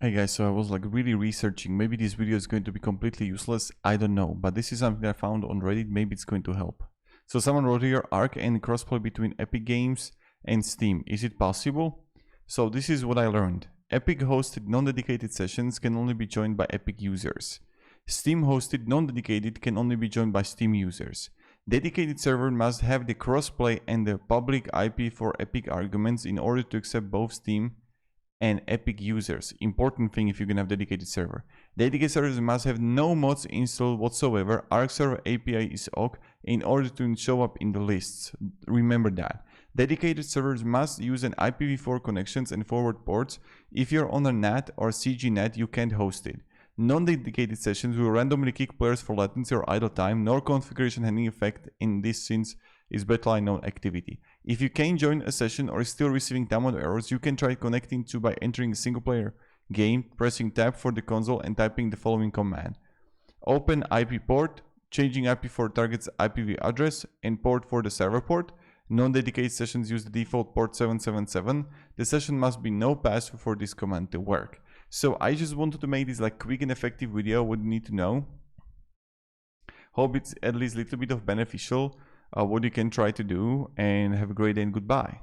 Hey guys, so I was like really researching. Maybe this video is going to be completely useless. I don't know, but this is something I found on Reddit. Maybe it's going to help. So someone wrote here, ARK and crossplay between Epic Games and Steam. Is it possible? So this is what I learned. Epic hosted non-dedicated sessions can only be joined by Epic users. Steam hosted non-dedicated can only be joined by Steam users. Dedicated server must have the crossplay and the public IP for Epic arguments in order to accept both Steam and Epic users. Important thing if you're gonna have dedicated server. Dedicated servers must have no mods installed whatsoever. ARK server API is OK in order to show up in the lists. Remember that. Dedicated servers must use an IPv4 connections and forward ports. If you're on a NAT or CGNet, you can't host it. Non-dedicated sessions will randomly kick players for latency or idle time, nor configuration handling effect in this since is better known activity. If you can't join a session or is still receiving download errors, you can try connecting to by entering a single player game, pressing tab for the console and typing the following command. Open IP port, changing IP for target's IPv address and port for the server port. Non-dedicated sessions use the default port 777. The session must be no password for this command to work. So I just wanted to make this like quick and effective video, what you need to know. Hope it's at least a little bit of beneficial what you can try to do, and have a great day and goodbye.